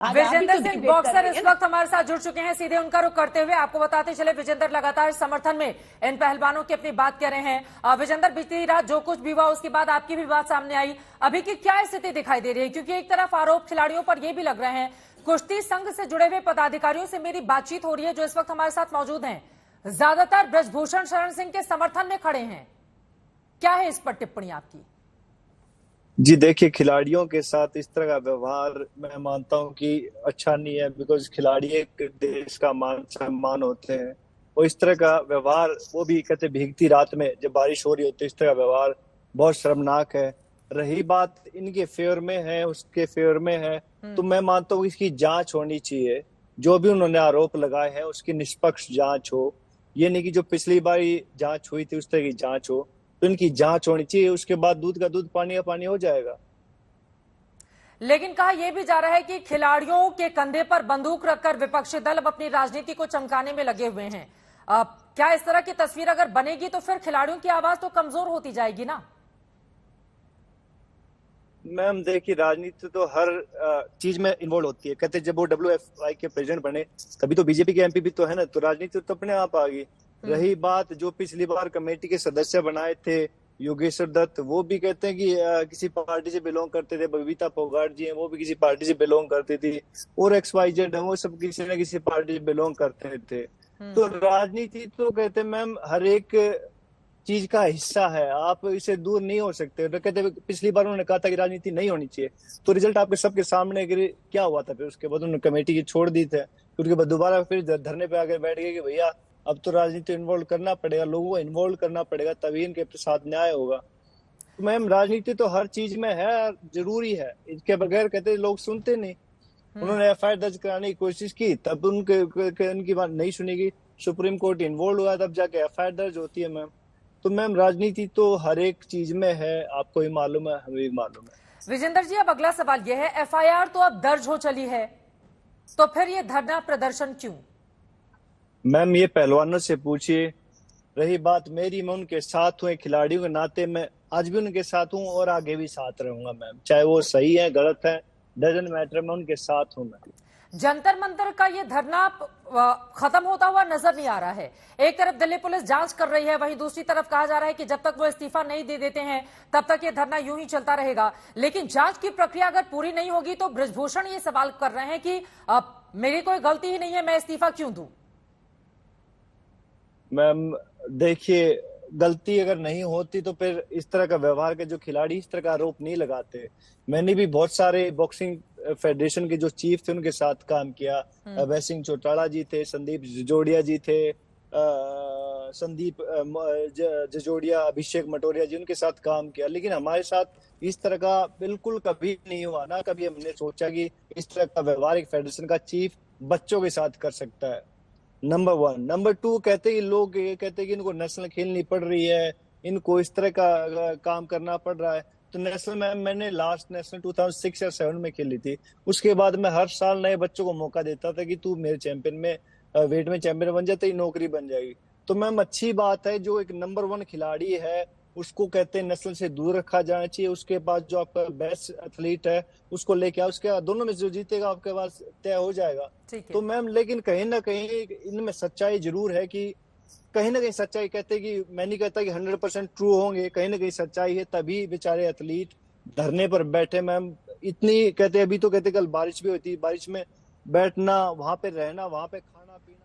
आज आप भी विजेंदर तो सिंह डिबेट कर बॉक्सर रहे इस हैं ना। वक्त हमारे साथ जुड़ चुके हैं। सीधे उनका रुख करते हुए आपको बताते चले, विजेंदर लगातार समर्थन में इन पहलवानों की अपनी बात कर रहे हैं। विजेंदर, बीती रात जो कुछ भी हुआ उसके बाद आपकी भी बात सामने आई, अभी की क्या स्थिति दिखाई दे रही है? क्योंकि एक तरफ आरोप खिलाड़ियों पर यह भी लग रहे हैं, कुश्ती संघ से जुड़े हुए पदाधिकारियों से मेरी बातचीत हो रही है जो इस वक्त हमारे साथ मौजूद हैं, ज्यादातर ब्रजभूषण शरण सिंह के समर्थन में खड़े हैं। क्या है इस पर टिप्पणी आपकी? जी देखिए, खिलाड़ियों के साथ इस तरह का व्यवहार मैं मानता हूं कि अच्छा नहीं है। बिकॉज खिलाड़ी एक देश का मान सम्मान होते हैं, और इस तरह का व्यवहार, वो भी कहते भीगती रात में जब बारिश हो रही होती है, इस तरह का व्यवहार बहुत शर्मनाक है। रही बात इनके फेवर में है, उसके फेवर में है, तो मैं मानता हूँ इसकी जांच होनी चाहिए। जो भी उन्होंने आरोप लगाए हैं उसकी निष्पक्ष जांच हो। ये नहीं कि जो पिछली बार जांच हुई थी उस तरह की जांच हो। तो इनकी जांच होनी चाहिए, उसके बाद दूध का दूध पानी का पानी हो जाएगा। लेकिन कहा यह भी जा रहा है कि खिलाड़ियों के कंधे पर बंदूक रखकर विपक्षी दल अब अपनी राजनीति को चमकाने में लगे हुए हैं। क्या इस तरह की तस्वीर अगर बनेगी तो फिर खिलाड़ियों की आवाज तो कमजोर होती जाएगी ना? मैम देखिए, राजनीति तो हर चीज में इन्वॉल्व होती है। कहते जब वो WFI के प्रेसिडेंट बने तभी तो बीजेपी के MP भी तो है ना, तो राजनीति तो अपने आप आ गई। रही बात जो पिछली बार कमेटी के सदस्य बनाए थे योगेश्वर दत्त, वो भी कहते हैं कि किसी पार्टी से बिलोंग करते थे। बबीता फोगाट जी हैं, वो भी किसी पार्टी से बिलोंग करती थी, और XYZ है, वो सब किसी न किसी पार्टी से बिलोंग करते थे। तो राजनीति तो कहते हैं मैम हर एक चीज का हिस्सा है, आप इसे दूर नहीं हो सकते। तो कहते पिछली बार उन्होंने कहा था कि राजनीति नहीं होनी चाहिए, तो रिजल्ट आपके सबके सामने क्या हुआ था। फिर उसके बाद उन्होंने कमेटी की छोड़ दी थे, फिर उसके बाद दोबारा फिर धरने पे आकर बैठ गए कि भैया अब तो राजनीति इन्वॉल्व करना पड़ेगा, लोगों को इन्वॉल्व करना पड़ेगा, तभी इनके साथ न्याय होगा। तो मैम राजनीति तो हर चीज में है, जरूरी है। इसके बगैर कहते लोग सुनते नहीं। उन्होंने FIR दर्ज कराने की कोशिश की, तब उनकी बात नहीं सुनेगी। सुप्रीम कोर्ट इन्वॉल्व हुआ, तब जाके FIR दर्ज होती है मैम। तो मैम राजनीति तो हर एक चीज में है, आपको ही मालूम है, हमें भी मालूम है। विजेंदर जी, अब अगला सवाल यह है, FIR तो अब दर्ज हो चली है, तो फिर ये धरना प्रदर्शन क्यों? मैम ये पहलवानों से पूछिए। रही बात मेरी, मैं उनके साथ हूँ, खिलाड़ियों के नाते मैं आज भी उनके साथ हूँ और आगे भी साथ रहूंगा मैम। चाहे वो सही है गलत है, डजंट मैटर, मैं उनके साथ हूँ मैम। जंतर मंतर का ये धरना खत्म होता हुआ नजर नहीं आ रहा है। एक तरफ दिल्ली पुलिस जांच कर रही है, वहीं दूसरी तरफ कहा जा रहा है कि जब तक वो इस्तीफा नहीं दे देते हैं तब तक ये धरना यूं ही चलता रहेगा। लेकिन जांच की प्रक्रिया अगर पूरी नहीं होगी तो ब्रजभूषण ये सवाल कर रहे हैं कि मेरी कोई गलती ही नहीं है, मैं इस्तीफा क्यों दूं? मैम देखिए, गलती अगर नहीं होती तो फिर इस तरह का व्यवहार के जो खिलाड़ी इस तरह का आरोप नहीं लगाते। मैंने भी बहुत सारे बॉक्सिंग फेडरेशन के जो चीफ थे उनके साथ काम किया। अभय सिंह चौटाला जी थे, संदीप जजोड़िया जी थे, संदीप जजोड़िया, अभिषेक मटोरिया जी, उनके साथ काम किया। लेकिन हमारे साथ इस तरह का बिल्कुल कभी नहीं हुआ ना। कभी हमने सोचा कि इस तरह का व्यवहार एक फेडरेशन का चीफ बच्चों के साथ कर सकता है। नंबर 1। नंबर 2, कहते हैं लोग ये कहते हैं कि इनको नेशनल खेलनी पड़ रही है, इनको इस तरह का काम करना पड़ रहा है। तो नेशनल मैंने लास्ट नेशनल 2006 या 7 में खेली थी। उसके बाद मैं हर साल नए बच्चों को मौका देता था कि तू मेरे चैंपियन में वेट में चैंपियन बन जाए, तेरी नौकरी बन जाएगी। तो मैम अच्छी बात है, जो एक नंबर 1 खिलाड़ी है उसको कहते हैं नेशनल से दूर रखा जाना चाहिए। उसके पास जो आपका बेस्ट एथलीट है उसको लेके आओ, उसके दोनों में जो जीतेगा आपके पास तय हो जाएगा। तो मैम लेकिन कहीं ना कहीं इनमें सच्चाई जरूर है कि कहीं ना कहीं सच्चाई, कहते हैं कि मैं नहीं कहता कि 100% ट्रू होंगे, कहीं ना कहीं सच्चाई है, तभी बेचारे एथलीट धरने पर बैठे मैम। इतनी कहते अभी तो कहते कल बारिश भी होती, बारिश में बैठना, वहां पे रहना, वहां पे खाना पीना।